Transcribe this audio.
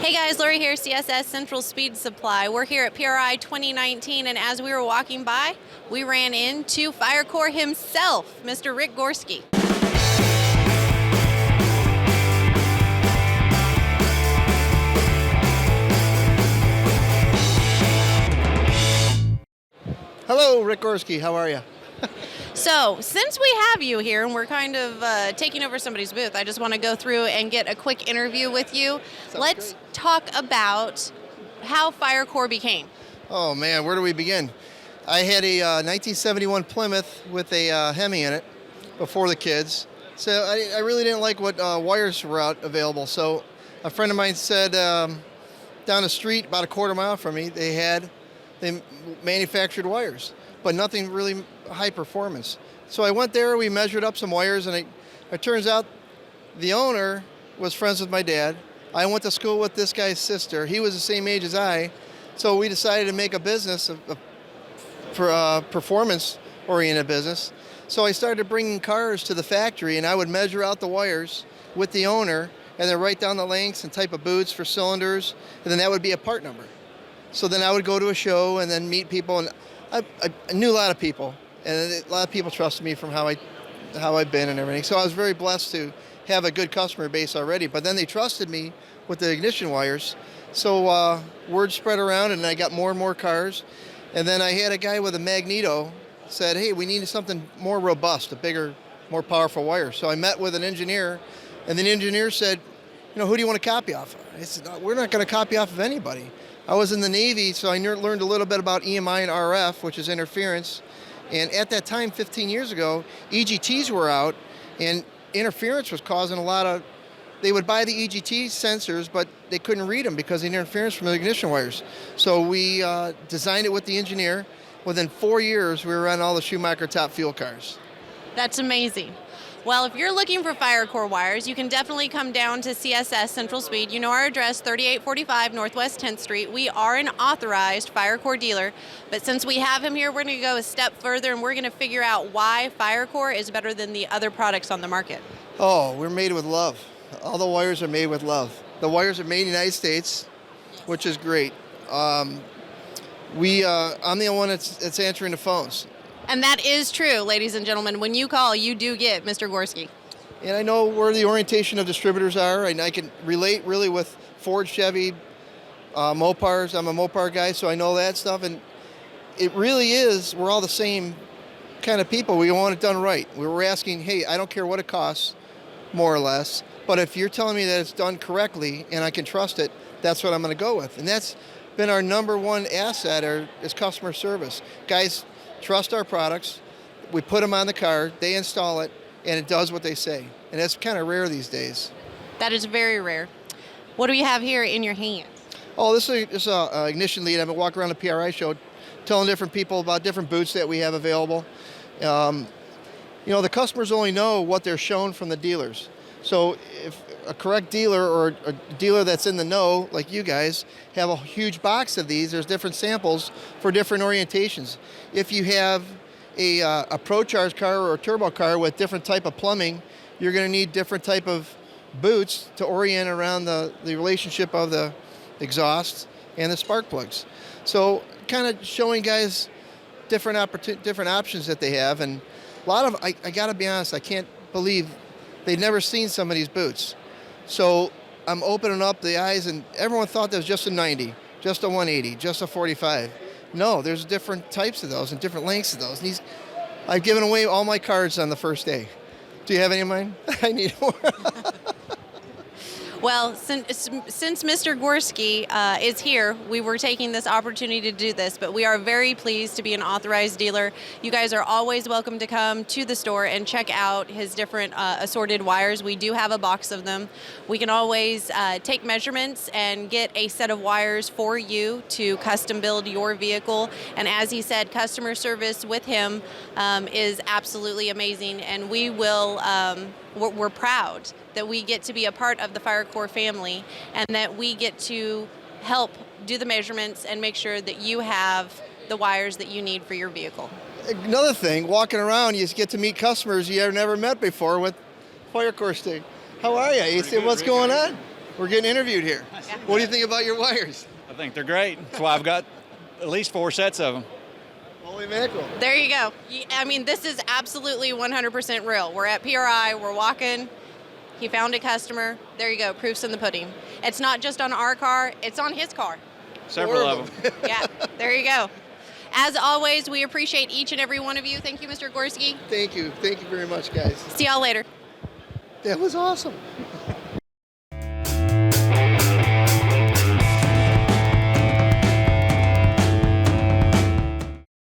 Hey guys, Lori here, CSS-Central Speed Supply. We're here at PRI 2019, and as we were walking by, we ran into Firecore himself, Mr. Rick Gorski. Hello, Rick Gorski. How are you? So, since we have you here and we're kind of taking over somebody's booth, I just want to go through and get a quick interview with you. Let's talk about how Firecore became. Oh man, where do we begin? I had a 1971 Plymouth with a Hemi in it before the kids. So I really didn't like what wires were out available. So a friend of mine said down the street, about a quarter mile from me, they manufactured wires, but nothing really high performance. So I went there, we measured up some wires, and it turns out the owner was friends with my dad. I went to school with this guy's sister. He was the same age as I. So we decided to make a business, for performance-oriented business. So I started bringing cars to the factory, and I would measure out the wires with the owner, and then write down the lengths and type of boots for cylinders, and then that would be a part number. So then I would go to a show and then meet people, and I knew a lot of people, and a lot of people trusted me from how I've been and everything. So I was very blessed to have a good customer base already. But then they trusted me with the ignition wires. So word spread around, and I got more and more cars. And then I had a guy with a magneto said, "Hey, we need something more robust, a bigger, more powerful wire." So I met with an engineer, and the engineer said, "Who do you want to copy off of?" I said, "No, we're not going to copy off of anybody." I was in the Navy, so I learned a little bit about EMI and RF, which is interference. And at that time, 15 years ago, EGTs were out, and interference was causing a lot of... They would buy the EGT sensors, but they couldn't read them because of the interference from the ignition wires. So we designed it with the engineer. Within 4 years, we were on all the Schumacher top fuel cars. That's amazing. Well, if you're looking for Firecore wires, you can definitely come down to CSS Central Speed. You know our address, 3845 Northwest 10th Street. We are an authorized Firecore dealer, but since we have him here, we're going to go a step further, and we're going to figure out why Firecore is better than the other products on the market. Oh, we're made with love. All the wires are made with love. The wires are made in the United States, which is great. I'm the one that's answering the phones. And that is true, ladies and gentlemen. When you call, you do get Mr. Gorski. And I know where the orientation of distributors are, and I can relate really with Ford, Chevy, Mopars. I'm a Mopar guy, so I know that stuff. And it really is, we're all the same kind of people. We want it done right. We were asking, hey, I don't care what it costs, more or less, but if you're telling me that it's done correctly and I can trust it, that's what I'm going to go with. And that's been our number one asset, is customer service. Guys trust our products. We put them on the car, they install it, and it does what they say. And that's kind of rare these days. That is very rare. What do you have here in your hand? Oh, this is an ignition lead. I've been walking around the PRI show telling different people about different boots that we have available. The customers only know what they're shown from the dealers. So if a correct dealer or a dealer that's in the know, like you guys, have a huge box of these, there's different samples for different orientations. If you have a Pro-Charge car or a turbo car with different type of plumbing, you're going to need different type of boots to orient around the relationship of the exhaust and the spark plugs. So kind of showing guys different options that they have. And a lot of, I got to be honest, I can't believe they'd never seen some of these boots. So I'm opening up the eyes, and everyone thought there was just a 90, just a 180, just a 45. No, there's different types of those and different lengths of those. And I've given away all my cards on the first day. Do you have any of mine? I need more. Well, since Mr. Gorski is here, we were taking this opportunity to do this, but we are very pleased to be an authorized dealer. You guys are always welcome to come to the store and check out his different assorted wires. We do have a box of them. We can always take measurements and get a set of wires for you to custom build your vehicle. And as he said, customer service with him is absolutely amazing, and we're proud that we get to be a part of the Firecore family, and that we get to help do the measurements and make sure that you have the wires that you need for your vehicle. Another thing, walking around, you get to meet customers you have never met before with Firecore stick. How are you? You say, what's going on? We're getting interviewed here. What do you think about your wires? I think they're great. That's why I've got at least 4 sets of them. Holy mackerel. There you go. I mean, this is absolutely 100% real. We're at PRI, we're walking. He found a customer. There you go, proof's in the pudding. It's not just on our car, it's on his car. Several of them. Yeah, there you go. As always, we appreciate each and every one of you. Thank you, Mr. Gorski. Thank you very much, guys. See y'all later. That was awesome.